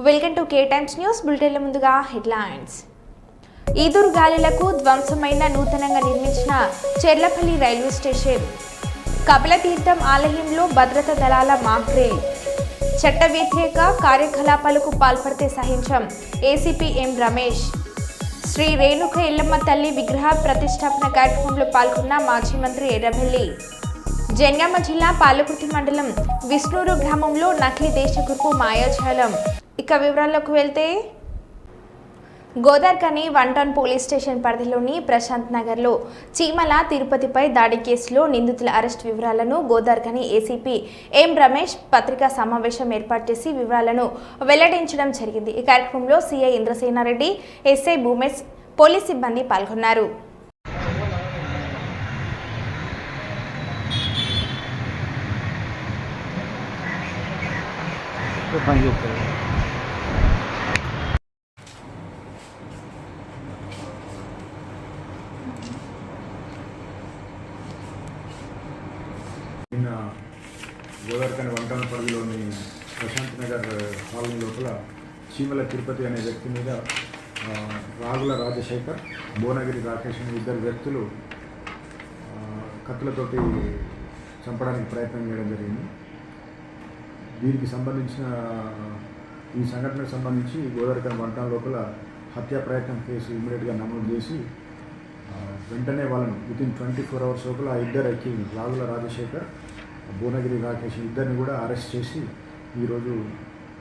Welcome to K Times News బులెటిన్ల ముందుగా headlines. ఈదురు గాలులకు ధ్వంసమైన నూతనంగా నిర్మించిన చెర్లపల్లి రైల్వే స్టేషన్, కపిలతీర్థం ఆలయంలో భద్రతా దళాల మాక్ డ్రిల్, చట్ట వ్యతిరేక కార్యకలాపాలకు పాల్పడితే సహించం ఏసీపీ ఎం రమేష్, శ్రీ రేణుక ఎల్లమ్మ తల్లి విగ్రహ ప్రతిష్టాపన కార్యక్రమంలో పాల్గొన్న మాజీ మంత్రి ఎర్రబెల్లి, జనగామ జిల్లా పాలకుర్తి మండలం విష్ణూరు గ్రామంలో నకిలీ దేశగుర్పు మాయాజాలం. ఇక వివరాల్లోకి వెళ్తే, గోదార్కని 1 టౌన్ పోలీస్ స్టేషన్ పరిధిలోని ప్రశాంత్ నగర్లో చీమల తిరుపతిపై దాడి కేసులో నిందితుల అరెస్ట్ వివరాలను గోదార్కని ఏసీపీ ఎం రమేష్ పత్రికా సమావేశం ఏర్పాటు చేసి వివరాలను వెల్లడించడం జరిగింది. ఈ కార్యక్రమంలో CI Indrasena Reddy, SI Bhumesh, police సిబ్బంది పాల్గొన్నారు. నిన్న గోదార్కని 1 టౌన్ పరిధిలోని ప్రశాంత్ నగర్ కాలనీ లోపల చీమల తిరుపతి అనే వ్యక్తి మీద రాగుల రాజశేఖర్, భువనగిరి రాకేష్ అనే 2 వ్యక్తులు కత్తులతోటి చంపడానికి ప్రయత్నం చేయడం జరిగింది. దీనికి సంబంధించిన ఈ సంఘటనకు సంబంధించి గోదార్కని 1 టౌన్ లోపల హత్యా ప్రయత్నం కేసు ఇమీడియట్గా నమోదు చేసి వెంటనే వాళ్ళను వితిన్ 24 అవర్స్ లోపల 2 అక్యూజ్ రాగుల రాజశేఖర్, భువనగిరి రాకేష్ ఇద్దరిని కూడా అరెస్ట్ చేసి ఈరోజు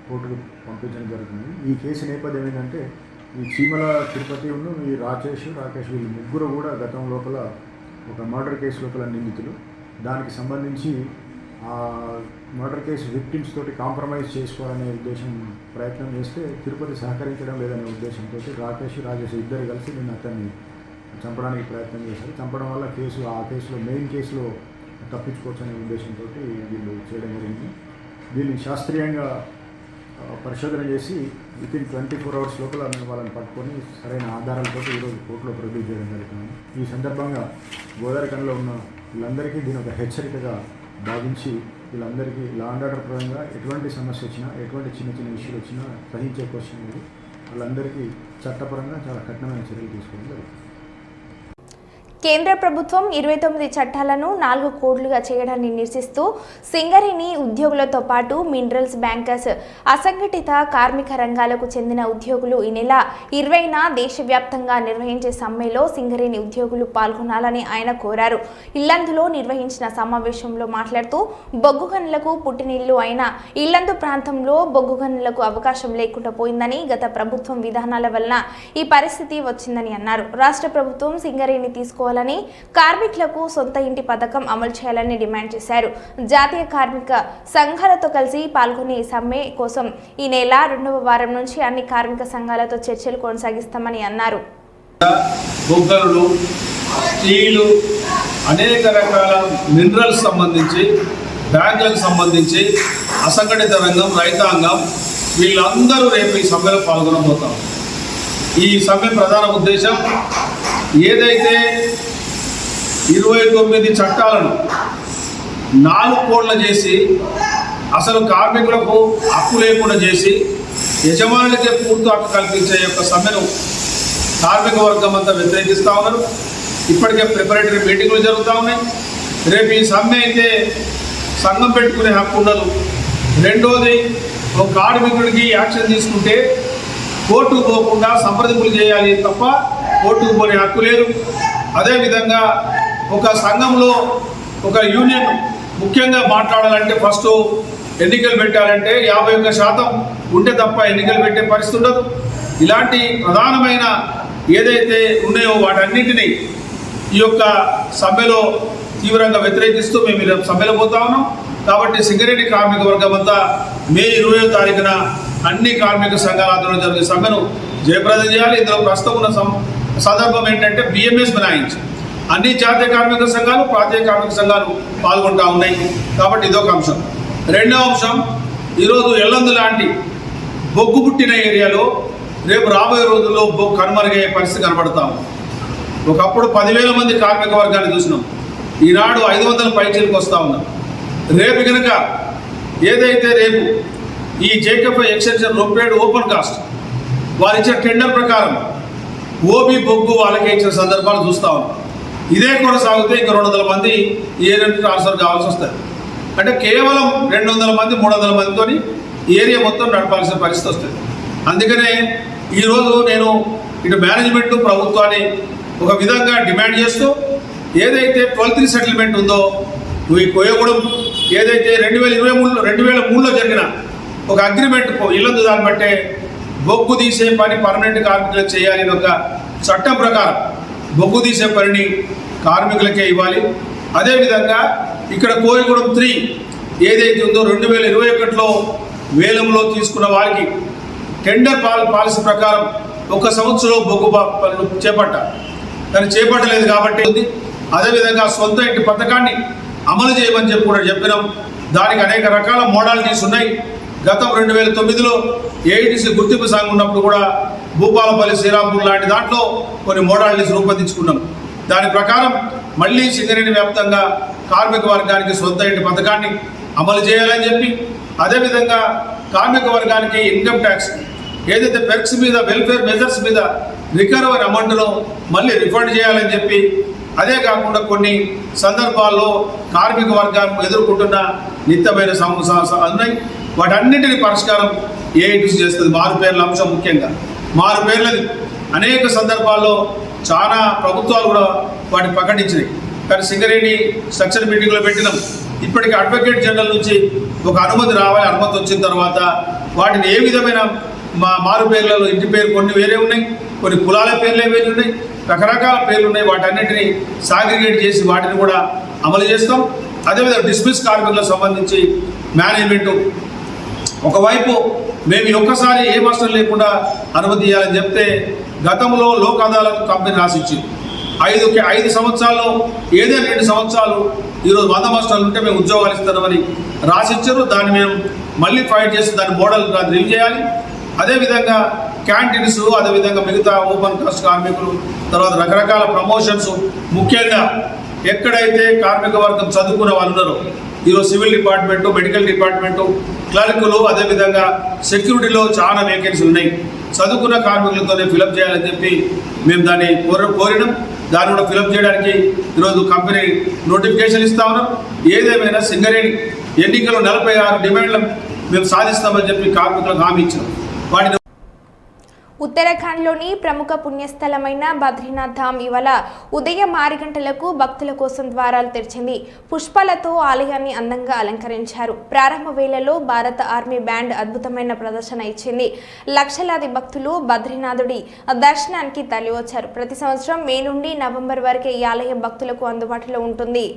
కోర్టుకు పంపించడం జరుగుతుంది. ఈ కేసు నేపథ్యం ఏంటంటే, ఈ చీమల తిరుపతి ఈ రాకేష్ వీళ్ళు ముగ్గురు కూడా గతం లోపల ఒక మర్డర్ కేసు లోపల నిందితులు. దానికి సంబంధించి ఆ మర్డర్ కేసు విక్టిమ్స్ తోటి కాంప్రమైజ్ చేసుకోవాలనే ఉద్దేశం ప్రయత్నం చేస్తే తిరుపతి సహకరించడం లేదనే ఉద్దేశంతో రాకేష్ ఇద్దరు కలిసి నిన్న అతన్ని చంపడానికి ప్రయత్నం చేశారు. చంపడం వల్ల ఆ కేసులో మెయిన్ కేసులో తప్పించుకోవచ్చు అనే ఉద్దేశంతో వీళ్ళు చేయడం జరిగింది. దీన్ని శాస్త్రీయంగా పరిశోధన చేసి వితిన్ 24 అవర్స్ లోపల మేము వాళ్ళని పట్టుకొని సరైన ఆధారాలతో ఈరోజు కోర్టులో ప్రొడ్యూస్ చేయడం జరుగుతుంది. ఈ సందర్భంగా గోదావరికనిలో ఉన్న వీళ్ళందరికీ దీని ఒక హెచ్చరికగా భావించి వీళ్ళందరికీ లా అండ్ ఆర్డర్ పరంగా ఎటువంటి సమస్య వచ్చినా, ఎటువంటి చిన్న చిన్న ఇష్యూలు వచ్చినా సహించే క్వశ్చన్ లేదు. వాళ్ళందరికీ చట్టపరంగా చాలా కఠినమైన చర్యలు తీసుకోవడం జరుగుతుంది. కేంద్ర ప్రభుత్వం 29 చట్టాలను 4 కోడ్లుగా చేయడాన్ని నిరసిస్తూ సింగరేణి ఉద్యోగులతో పాటు మినరల్స్ బ్యాంకర్స్, అసంఘటిత కార్మిక రంగాలకు చెందిన ఉద్యోగులు ఈ నెల 20న దేశవ్యాప్తంగా నిర్వహించే సమ్మెలో సింగరేణి ఉద్యోగులు పాల్గొనాలని ఆయన కోరారు. ఇల్లందులో నిర్వహించిన సమావేశంలో మాట్లాడుతూ బొగ్గు గనులకు పుట్టినిల్లు అయిన ఇల్లందు ప్రాంతంలో బొగ్గు గనులకు అవకాశం లేకుండా పోయిందని, గత ప్రభుత్వం విధానాల వలన ఈ పరిస్థితి వచ్చిందని అన్నారు. రాష్ట్ర ప్రభుత్వం సింగరేణి తీసుకోవాలని, కార్మికులకు సొంత ఇంటి పథకం అమలు చేయాలని డిమాండ్ చేశారు. జాతీయ కార్మిక సంఘాలతో కలిసి పాల్గొనే సమ్మె కోసం ఈ నెల 2వ వారం నుంచి అన్ని కార్మిక సంఘాలతో చర్చలు కొనసాగిస్తామని అన్నారు. బొగ్గలు, స్టీలు, అనేక రకాల మినరల్స్ సంబంధించి, బ్యాంకులకు సంబంధించి, అసంఘటిత రంగం, రైతాంగం వీళ్ళందరూ రేపు ఈ సమ్మెలో పాల్గొనబోతాం. ఈ సమ్మె ప్రధాన ఉద్దేశం ఏదైతే 29 చట్టాలను 4 కోడ్లు చేసి అసలు కార్మికులకు హక్కు లేకుండా చేసి యజమానులకే పూర్తి హక్కు కల్పించే యొక్క సమ్మెను కార్మిక వర్గం అంతా వ్యతిరేకిస్తూ ఉన్నారు. ఇప్పటికే ప్రిపరేటరీ మీటింగ్లు జరుగుతూ ఉన్నాయి. రేపు ఈ సమ్మె అయితే సంఘం పెట్టుకునే హక్కు ఉండదు. రెండోది, ఒక కార్మికుడికి యాక్షన్ తీసుకుంటే కోర్టుకు పోకుండా సంప్రదింపులు చేయాలి తప్ప కోర్టుకు పోనే హక్కు లేదు. అదేవిధంగా ఒక సంఘంలో ఒక యూనియన్ ముఖ్యంగా మాట్లాడాలంటే ఫస్ట్ ఎన్నికలు పెట్టాలంటే 51% ఉంటే తప్ప ఎన్నికలు పెట్టే పరిస్థితి ఉండదు. ఇలాంటి ప్రధానమైన ఏదైతే ఉన్నాయో వాటన్నింటినీ ఈ యొక్క సమ్మెలో తీవ్రంగా వ్యతిరేకిస్తూ మేము ఇలా సమ్మెలో పోతా ఉన్నాం. కాబట్టి సింగరేణి కార్మిక వర్గం అంతా మే 20వ తారీఖున అన్ని కార్మిక సంఘాల ఆధ్వర్యంలో జరిగే సమ్మెను జయప్రదం చేయాలి. ఇందులో ప్రస్తుతం ఉన్న సందర్భం ఏంటంటే బిఎంఎస్ మినహాయించి అన్ని జాతీయ కార్మిక సంఘాలు, ప్రాంతీయ కార్మిక సంఘాలు పాల్గొంటూ ఉన్నాయి. కాబట్టి ఇదొక అంశం. రెండవ అంశం, ఈరోజు ఎల్లందు లాంటి బొగ్గు పుట్టిన ఏరియాలో రేపు రాబోయే రోజుల్లో బొగ్గు కనుమరుగయ్యే పరిస్థితి కనబడతాము. ఒకప్పుడు 10,000 మంది కార్మిక వర్గాన్ని చూసినాం. ఈనాడు 500 పైచీలకు వస్తూ ఉన్నాం. రేపు కనుక ఏదైతే రేపు ఈ జేకేఫై ఎక్స్టెన్షన్ రొప్పేడు ఓపెన్ కాస్ట్ వారు ఇచ్చిన టెండర్ ప్రకారం ఓబీ బొగ్గు వాళ్ళకి ఇచ్చిన సందర్భాలు చూస్తూ ఉన్నాం. ఇదే కొనసాగితే ఇంకా 200 మంది ఈ ఏరియాకి ట్రాన్స్ఫర్ కావాల్సి వస్తుంది. అంటే కేవలం 200 మంది 300 మందితో ఏరియా మొత్తం నడపాల్సిన పరిస్థితి వస్తుంది. అందుకనే ఈరోజు నేను ఇటు మేనేజ్మెంట్ ప్రభుత్వాన్ని ఒక విధంగా డిమాండ్ చేస్తూ ఏదైతే 12-3 సెటిల్మెంట్ ఉందో ఈ కోయగూడెం ఏదైతే 2003లో జరిగిన ఒక అగ్రిమెంట్ ఇల్లందు దాన్ని బట్టే బొగ్గు తీసే పని పర్మనెంట్ కార్మికులకు చేయాలని ఒక చట్టం ప్రకారం బొగ్గు తీసే పనిని కార్మికులకే ఇవ్వాలి. అదేవిధంగా ఇక్కడ కోయగూడెం 3 ఏదైతే ఉందో 2021లో వేలంలో తీసుకున్న వారికి టెండర్ పాలసీ ప్రకారం 1 సంవత్సరంలో బొగ్గు పనులు చేపట్టాలి. కానీ చేపట్టలేదు కాబట్టి అదేవిధంగా సొంత ఇంటి పథకాన్ని అమలు చేయమని చెప్పి కూడా చెప్పినాం. దానికి అనేక రకాల మోడాలిటీస్ ఉన్నాయి. గతం 2009లో ఏఐటీసీ గుర్తింపు సంఘం ఉన్నప్పుడు కూడా భూపాలపల్లి శ్రీరాంపూర్ లాంటి దాంట్లో కొన్ని మోడాలిటీస్ రూపొందించుకున్నాం. దాని ప్రకారం మళ్ళీ సింగరేణి వ్యాప్తంగా కార్మిక వర్గానికి సొంత ఇంటి పథకాన్ని అమలు చేయాలని చెప్పి, అదేవిధంగా కార్మిక వర్గానికి ఇన్కమ్ ట్యాక్స్ ఏదైతే పెర్క్స్ మీద వెల్ఫేర్ మెజర్స్ మీద రికవరీ అమౌంట్ను మళ్ళీ రిఫండ్ చేయాలని చెప్పి, అదే కాకుండా కొన్ని సందర్భాల్లో కార్మిక వర్గం ఎదుర్కొంటున్న నిత్యమైన సమస్యలు ఉన్నాయి. వాటన్నింటినీ పరిష్కారం ఏఐటీసీ చేస్తుంది. మారుపేర్ల అంశం ముఖ్యంగా మారుపేర్లది అనేక సందర్భాల్లో చాలా ప్రభుత్వాలు కూడా వాటిని ప్రకటించినాయి. కానీ సింగరేణి స్ట్రక్చర్ మీటింగ్లో పెట్టినాం. ఇప్పటికీ అడ్వకేట్ జనరల్ నుంచి ఒక అనుమతి రావాలి. అనుమతి వచ్చిన తర్వాత వాటిని ఏ విధమైన మారు పేర్లలో ఇంటి పేరు కొన్ని వేరే ఉన్నాయి, కొన్ని కులాల పేర్లే వేరే ఉన్నాయి, రకరకాల పేర్లు ఉన్నాయి. వాటన్నిటిని సాగ్రిగేట్ చేసి వాటిని కూడా అమలు చేస్తాం. అదేవిధంగా డిస్మిస్ కార్మికులకు సంబంధించి మేనేజ్మెంటు ఒకవైపు మేము ఒక్కసారి ఏ మాస్టర్ లేకుండా అనుమతి ఇవ్వాలని చెప్తే గతంలో లోక్ అదాలత్ కంపెనీ రాసిచ్చింది 5 సంవత్సరాల్లో ఏదైనా 2 సంవత్సరాలు ఈరోజు 100 మాస్టర్లు ఉంటే మేము ఉద్యోగాలు ఇస్తామని రాసిచ్చారు. దాన్ని మేము మళ్ళీ ఫైట్ చేసి దాని మోడల్ రివ్యూ చేయాలి. అదేవిధంగా క్యాంటీన్స్, అదేవిధంగా మిగతా ఓపెన్ కాస్ట్ కార్మికులు, తర్వాత రకరకాల ప్రమోషన్స్, ముఖ్యంగా ఎక్కడైతే కార్మిక వర్గం చదువుకున్న వాళ్ళు ఉన్నారో ఈరోజు సివిల్ డిపార్ట్మెంటు, మెడికల్ డిపార్ట్మెంటు, క్లర్కులు, అదేవిధంగా సెక్యూరిటీలో చాలా వేకెన్సీలు ఉన్నాయి. చదువుకున్న కార్మికులతోనే ఫిలప్ చేయాలని చెప్పి మేము దాన్ని కోరినాం. దాన్ని కూడా ఫిలప్ చేయడానికి ఈరోజు కంపెనీ నోటిఫికేషన్ ఇస్తా ఉన్నాం. ఏదేమైనా సింగరేణి ఎన్నికల్లో 46 డిమాండ్లు మేము సాధిస్తామని చెప్పి కార్మికులకు హామీ ఇచ్చాం. వాటిని ఉత్తరాఖండ్లోని ప్రముఖ పుణ్యస్థలమైన బద్రీనాథ్ ధామ్ ఇవాళ ఉదయం 6 గంటలకు భక్తుల కోసం ద్వారాలు తెరిచింది. పుష్పాలతో ఆలయాన్ని అందంగా అలంకరించారు. ప్రారంభ వేళలో భారత ఆర్మీ బ్యాండ్ అద్భుతమైన ప్రదర్శన ఇచ్చింది. లక్షలాది భక్తులు బద్రీనాథుడి దర్శనానికి తరలివచ్చారు. ప్రతి సంవత్సరం మే నుండి నవంబర్ వరకే ఈ ఆలయం భక్తులకు అందుబాటులో ఉంటుంది.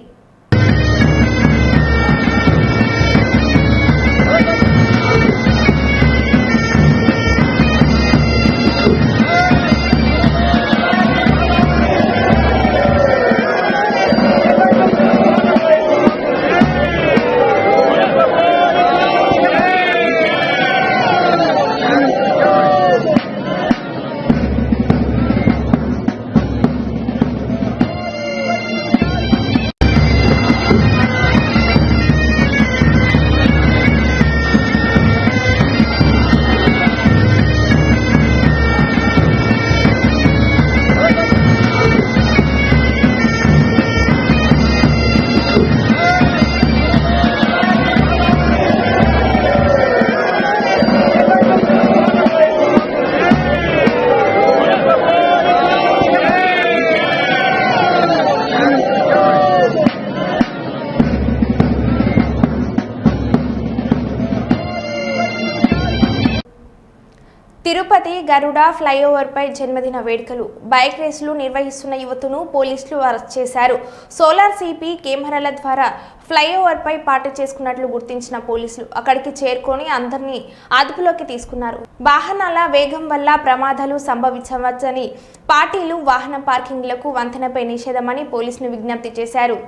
తిరుపతి గరుడ ఫ్లైఓవర్పై జన్మదిన వేడుకలు, బైక్ రేసులు నిర్వహిస్తున్న యువతను పోలీసులు అరెస్ట్ చేశారు. సోలార్ సిపి కెమెరాల ద్వారా ఫ్లైఓవర్పై పార్టీ చేసుకున్నట్లు గుర్తించిన పోలీసులు అక్కడికి చేరుకొని అందరినీ అదుపులోకి తీసుకున్నారు. వాహనాల వేగం వల్ల ప్రమాదాలు సంభవించవచ్చని పార్టీలు వాహన పార్కింగ్లకు వంతెనపై నిషేధమని పోలీసులు విజ్ఞప్తి చేశారు.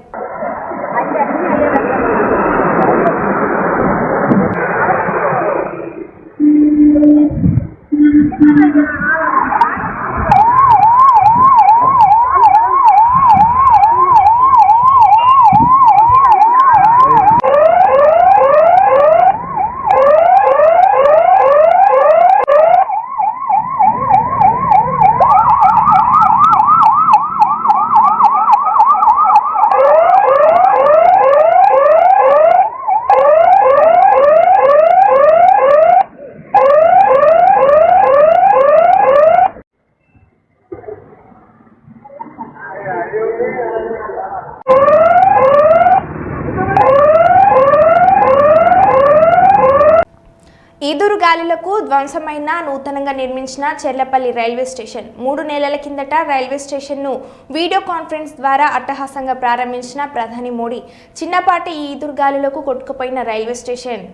గాలులకు ధ్వంసమైన నూతనంగా నిర్మించిన చెర్లపల్లి రైల్వే స్టేషన్ 3 నెలల కిందట రైల్వే స్టేషన్ను వీడియో కాన్ఫరెన్స్ ద్వారా అట్టహాసంగా ప్రారంభించిన ప్రధాని మోడీ. చిన్నపాటి ఈ ఈదురుగాలులకు కొట్టుకుపోయిన రైల్వే స్టేషన్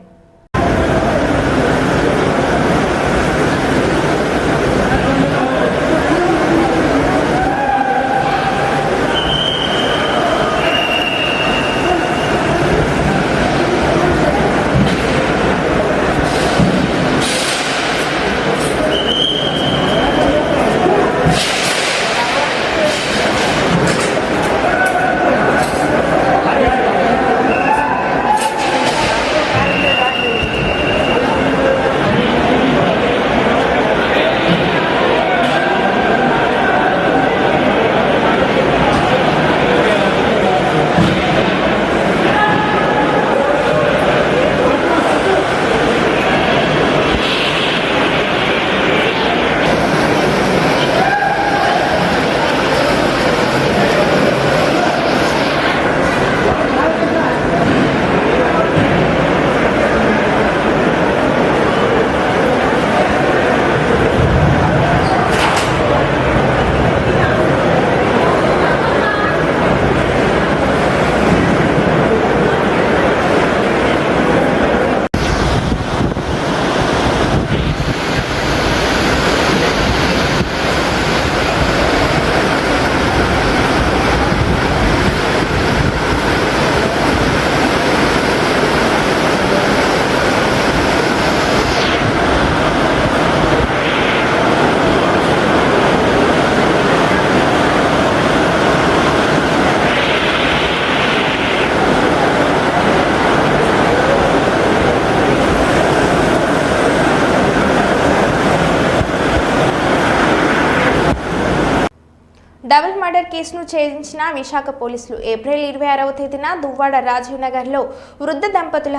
డబుల్ మర్డర్ కేసును ఛేదించిన విశాఖ పోలీసులు. ఏప్రిల్ 26వ తేదీన దువ్వాడ రాజీవ్ నగర్లో వృద్ధ దంపతుల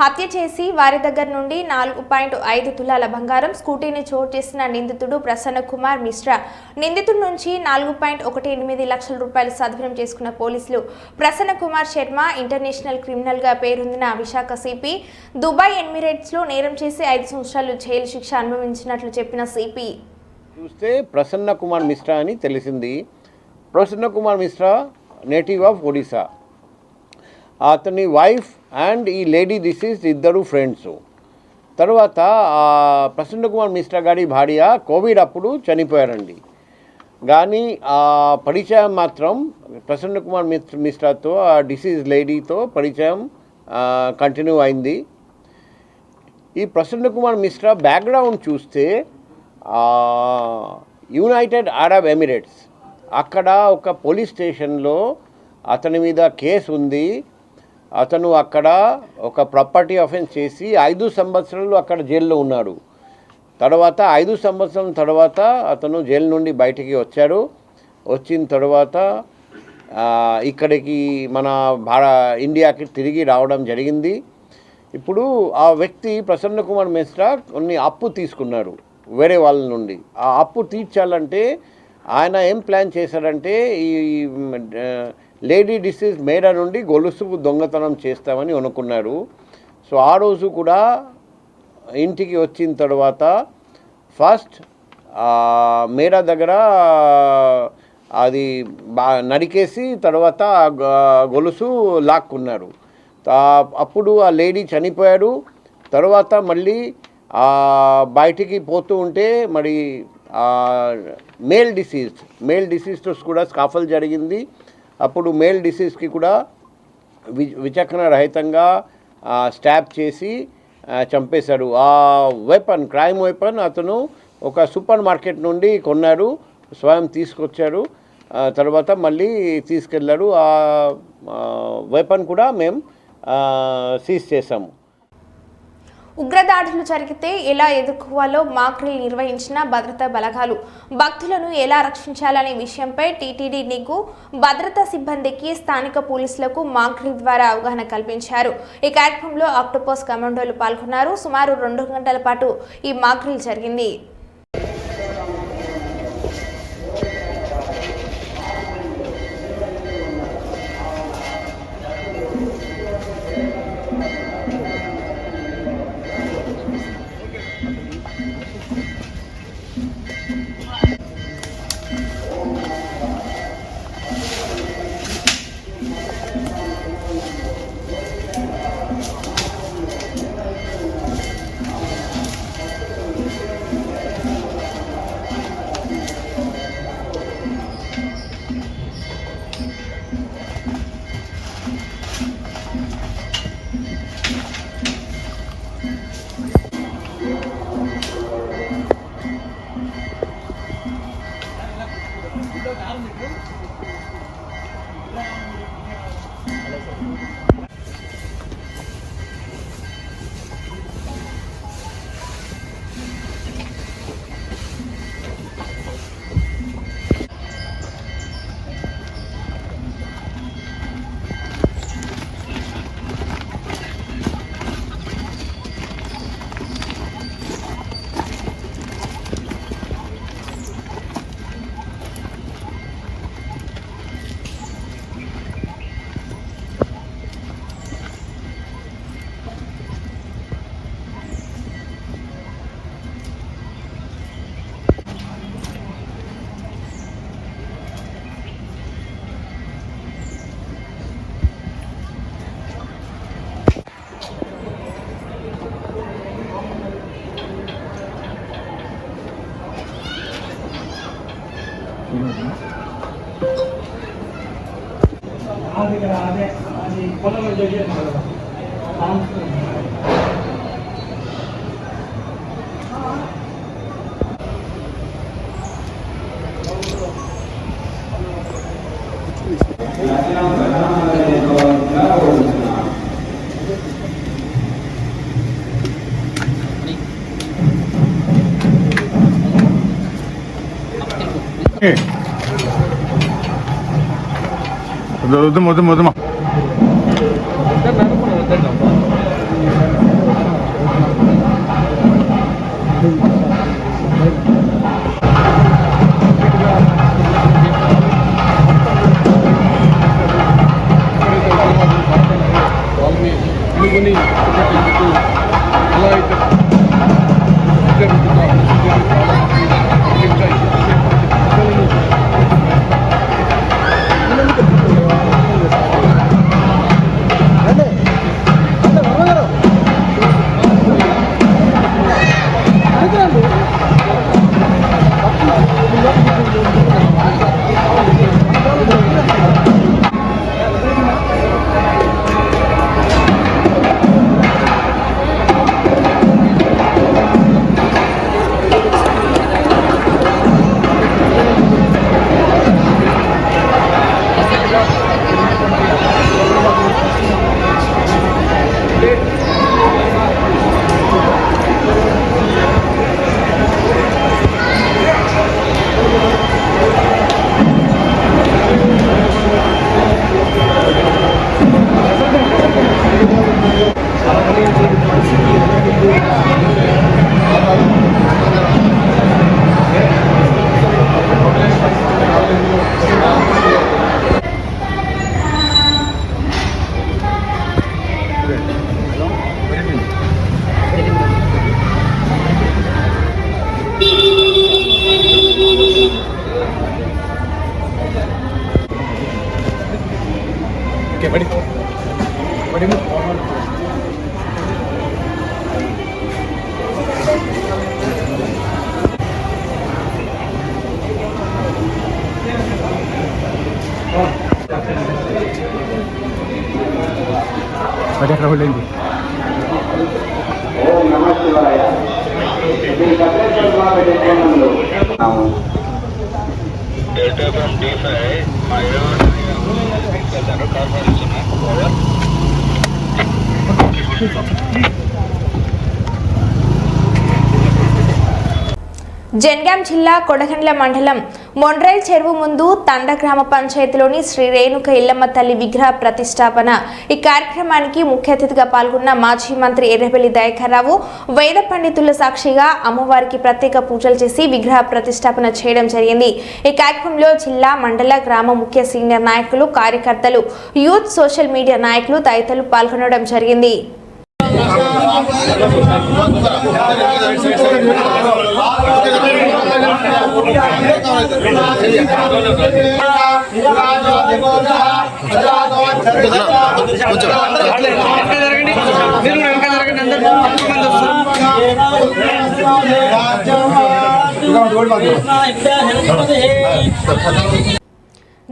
హత్య చేసి వారి దగ్గర నుండి 4.5 తులాల బంగారం, స్కూటీని చోటు చేసిన నిందితుడు ప్రసన్న కుమార్ మిశ్రా. నిందితుడి నుంచి 4.18 లక్షల రూపాయలు స్వాధీనం చేసుకున్న పోలీసులు ప్రసన్న కుమార్ శర్మ ఇంటర్నేషనల్ క్రిమినల్గా పేరొందిన విశాఖ సిపి దుబాయ్ ఎమిరేట్స్లో నేరం చేసి 5 సంవత్సరాలు జైలు శిక్ష అనుభవించినట్లు చెప్పిన సిపి చూస్తే ప్రసన్న కుమార్ మిశ్రా అని తెలిసింది. Prasanna Kumar Mishra native of Odisha. అతని వైఫ్ అండ్ ఈ లేడీ డిసీజ్ ఇద్దరు ఫ్రెండ్స్. తర్వాత ప్రసన్న కుమార్ మిశ్రా గారి భార్య కోవిడ్ అప్పుడు చనిపోయారండి. కానీ ఆ పరిచయం మాత్రం ప్రసన్న కుమార్ మిశ్రాతో ఆ డిసీజ్ లేడీతో పరిచయం కంటిన్యూ అయింది. ఈ ప్రసన్న కుమార్ మిశ్రా బ్యాక్గ్రౌండ్ చూస్తే యునైటెడ్ అరబ్ ఎమిరేట్స్ అక్కడ ఒక పోలీస్ స్టేషన్లో అతని మీద కేసు ఉంది. అతను అక్కడ ఒక ప్రాపర్టీ అఫెన్స్ చేసి 5 సంవత్సరాలు అక్కడ జైల్లో ఉన్నాడు. తర్వాత 5 సంవత్సరాల తర్వాత అతను జైలు నుండి బయటికి వచ్చాడు. వచ్చిన తర్వాత ఇక్కడికి మన ఇండియాకి తిరిగి రావడం జరిగింది. ఇప్పుడు ఆ వ్యక్తి ప్రసన్న కుమార్ మిశ్రా కొన్ని అప్పు తీసుకున్నాడు వేరే వాళ్ళ నుండి. ఆ అప్పు తీర్చాలంటే ఆయన ఏం ప్లాన్ చేశారంటే ఈ లేడీ డిసీజ్ మేడా నుండి గొలుసు దొంగతనం చేస్తామని అనుకున్నారు. సో ఆ రోజు కూడా ఇంటికి వచ్చిన తర్వాత ఫస్ట్ మేడా దగ్గర అది నరికేసి తర్వాత గొలుసు లాక్కున్నారు. అప్పుడు ఆ లేడీ చనిపోయాడు. తర్వాత మళ్ళీ బయటికి పోతూ ఉంటే మరి మేల్ డిసీజ్తో కూడా స్కాఫల్ జరిగింది. అప్పుడు మేల్ డిసీజ్కి కూడా విచక్షణ రహితంగా స్టాప్ చేసి చంపేశాడు. ఆ క్రైమ్ వెపన్ అతను ఒక సూపర్ మార్కెట్ నుండి కొన్నాడు, స్వయం తీసుకొచ్చాడు. తర్వాత మళ్ళీ తీసుకెళ్ళాడు. ఆ వెపన్ కూడా మేము సీజ్ చేశాము. ఉగ్రదాడులు జరిగితే ఎలా ఎదుర్కోవాలో మాక్ డ్రిల్ నిర్వహించిన భద్రతా బలగాలు. భక్తులను ఎలా రక్షించాలనే విషయంపై టీటీడీ నిఘు భద్రతా సిబ్బందికి స్థానిక పోలీసులకు మాక్ డ్రిల్ ద్వారా అవగాహన కల్పించారు. ఈ కార్యక్రమంలో ఆక్టోపస్ కమాండోలు పాల్గొన్నారు. సుమారు 2 గంటల పాటు ఈ మాక్ డ్రిల్ జరిగింది. వద్దమ్మా అది ఎక్కడ వెళ్ళింది ఓం నమః శివాయ శ్రీ కపిలేశ్వర స్వామి దేవాలయంలో డేటా ఫ్రమ్ D5 జనగాం జిల్లా కొడగండ్ల మండలం మొండ్రైల్ చెరువు ముందు తండ గ్రామ పంచాయతీలోని శ్రీ రేణుక ఇల్లమ్మ తల్లి విగ్రహ ప్రతిష్టాపన. ఈ కార్యక్రమానికి ముఖ్య అతిథిగా పాల్గొన్న మాజీ మంత్రి ఎర్రబెల్లి దయాకర్రావు వేద పండితుల సాక్షిగా అమ్మవారికి ప్రత్యేక పూజలు చేసి విగ్రహ ప్రతిష్టాపన చేయడం జరిగింది. ఈ కార్యక్రమంలో జిల్లా మండల గ్రామ ముఖ్య సీనియర్ నాయకులు, కార్యకర్తలు, యూత్, సోషల్ మీడియా నాయకులు తదితరులు పాల్గొనడం జరిగింది.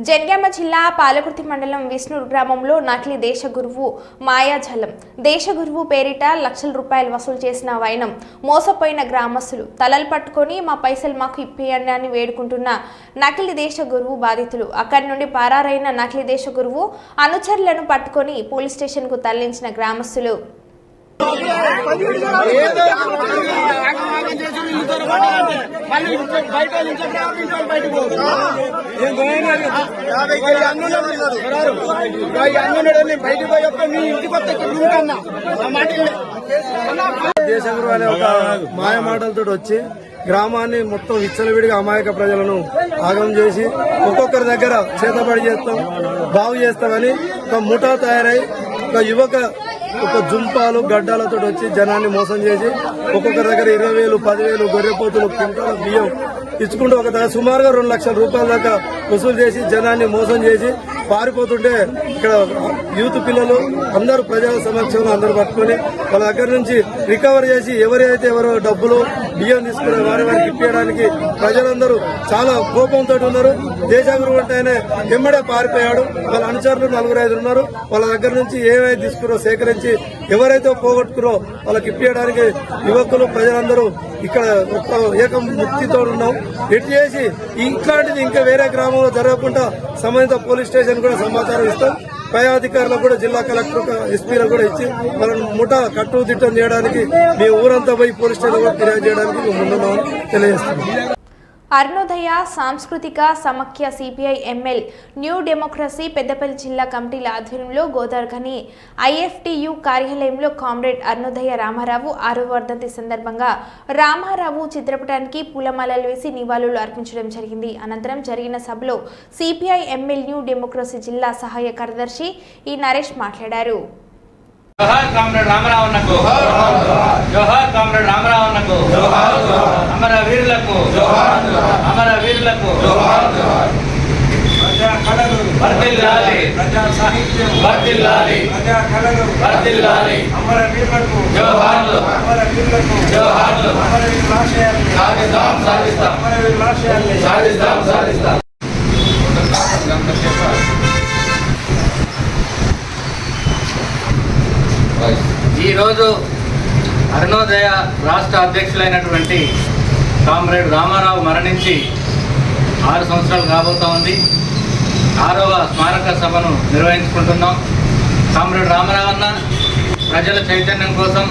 జనగామ జిల్లా పాలకుర్తి మండలం విష్ణూరు గ్రామంలో నకిలీ దేశ గురువు మాయాజలం దేశ గురువు పేరిట లక్షల రూపాయలు వసూలు చేసిన వైనం మోసపోయిన గ్రామస్తులు తలలు పట్టుకొని మా పైసలు మాకు ఇప్పేయండి అని వేడుకుంటున్న నకిలీ దేశ గురువు బాధితులు. అక్కడి నుండి పరారైన నకిలీ దేశ గురువు అనుచరులను పట్టుకొని పోలీస్ స్టేషన్ కు తరలించిన గ్రామస్తులు. దేశగురు అనే ఒక మాయ మాటలతో వచ్చి గ్రామాన్ని మొత్తం విచ్చలవిడిగా అమాయక ప్రజలను ఆగం చేసి ఒక్కొక్కరి దగ్గర చేతబడి చేస్తాం, బాగు చేస్తామని ఒక ముఠా తయారై ఒక యువక ఒక జుంపాలు గడ్డాలతో వచ్చి జనాన్ని మోసం చేసి ఒక్కొక్కరి దగ్గర 20,000, 10,000 గొర్రెపోతులు, క్వింటాల బియ్యం ఇచ్చుకుంటూ ఒక దగ్గర సుమారుగా 2 లక్షల రూపాయల దాకా వసూలు చేసి జనాన్ని మోసం చేసి పారిపోతుంటే ఇక్కడ యూత్ పిల్లలు అందరూ ప్రజల సమక్షంలో అందరూ పట్టుకొని వాళ్ళ దగ్గర నుంచి రికవర్ చేసి ఎవరైతే ఎవరో డబ్బులు బియ్యం తీసుకునే వారికి ఇప్పించడానికి ప్రజలందరూ చాలా కోపంతో ఉన్నారు. దేశగురు అంటే ఆయన ఎమ్మడే పారిపోయాడు. వాళ్ళ అనుచరులు 4-5 ఉన్నారు. వాళ్ళ దగ్గర నుంచి ఏమైతే తీసుకురో సేకరించి ఎవరైతే పోగొట్టుకురో వాళ్ళకి ఇప్పించడానికి యువకులు ప్రజలందరూ ఇక్కడ ఏకం ముక్తితో ఉన్నాం. ఎటు చేసి ఇట్లాంటిది ఇంకా వేరే గ్రామంలో జరగకుండా సంబంధిత పోలీస్ స్టేషన్ కూడా సమాచారం ఇస్తాం. పై అధికారులకు కూడా జిల్లా కలెక్టర్ ఎస్పీలకు కూడా ఇచ్చి వాళ్ళని ముఠా కట్టుదిట్టం చేయడానికి మీ ఊరంతా పోయి పోలీస్ స్టేషన్ కూడా ఫిర్యాదు చేయడానికి మేము ముందున్నామని తెలియజేస్తున్నాం. అరుణోదయ సాంస్కృతిక సమాఖ్య CPI ML new democracy Peddapalli జిల్లా కమిటీల ఆధ్వర్యంలో గోదావరిఖని ఐఎఫ్టియు కార్యాలయంలో కామ్రేడ్ అరుణోదయ రామారావు 6వ వర్ధంతి సందర్భంగా రామారావు చిత్రపటానికి పూలమాలలు వేసి నివాళులు అర్పించడం జరిగింది. అనంతరం జరిగిన సభలో సిపిఐ ఎంఎల్ న్యూ డెమోక్రసీ జిల్లా సహాయ కార్యదర్శి ఈ నరేష్ మాట్లాడారు. జోహార్ కామ్రేడ్ రామరావన్నకు, జోహార్ కామ్రేడ్ రామరావన్నకు, అమర వీరులకు, అమర వీరులకు, ప్రజా కళలు వర్ధిల్లాలి, ప్రజా సాహిత్యం వర్ధిల్లాలి, ప్రజా కళలు వర్ధిల్లాలి, అమర వీరులకు జోహార్లు, అమర వీరులకు జోహార్లు, అమర వీరుల ఆశయాల్ని సాధిస్తాం సాధిస్తాం, అమర వీరుల ఆశయాల్ని సాధిస్తాం సాధిస్తాం. ఈరోజు అరుణోదయ రాష్ట్ర అధ్యక్షులైనటువంటి కామ్రేడ్ రామారావు మరణించి 6 సంవత్సరాలు కాబోతా ఉంది. 6వ స్మారక సభను నిర్వహించుకుంటున్నాం. కామ్రేడ్ రామారావు అన్న ప్రజల చైతన్యం కోసం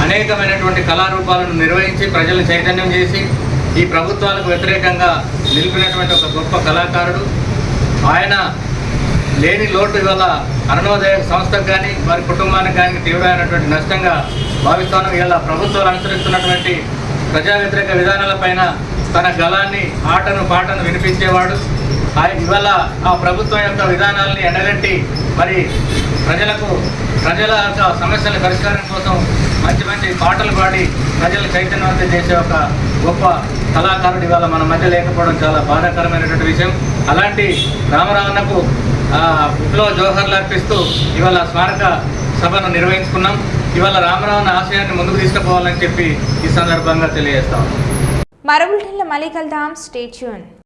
అనేకమైనటువంటి కళారూపాలను నిర్వహించి ప్రజలు చైతన్యం చేసి ఈ ప్రభుత్వాలకు వ్యతిరేకంగా నిలిపినటువంటి ఒక గొప్ప కళాకారుడు. ఆయన లేని లోటు ఇవాళ అరుణోదయ సంస్థకు కానీ వారి కుటుంబానికి కానీ తీవ్రమైనటువంటి నష్టంగా భావిస్తాను. ఇవాళ ప్రభుత్వాలు అనుసరిస్తున్నటువంటి ప్రజా వ్యతిరేక విధానాలపైన తన గళాన్ని ఆటను పాటను వినిపించేవాడు. ఇవాళ ఆ ప్రభుత్వం యొక్క విధానాలని ఎండగట్టి మరి ప్రజల యొక్క సమస్యల పరిష్కారం కోసం మంచి మంచి పాటలు పాడి ప్రజలు చైతన్యవంతం చేసే ఒక గొప్ప కళాకారుడు ఇవాళ మన మధ్య లేకపోవడం చాలా బాధాకరమైనటువంటి విషయం. అలాంటి రామరావన్నకు విప్లవ జోహర్లు అర్పిస్తూ ఇవాళ స్మారక సభను నిర్వహించుకున్నాం. ఇవాళ రామరావన్న ఆశయాన్ని ముందుకు తీసుకుపోవాలని చెప్పి ఈ సందర్భంగా తెలియజేస్తాం. మరో బులెటిన్లో మళ్ళీ కలుద్దాం. Stay tune.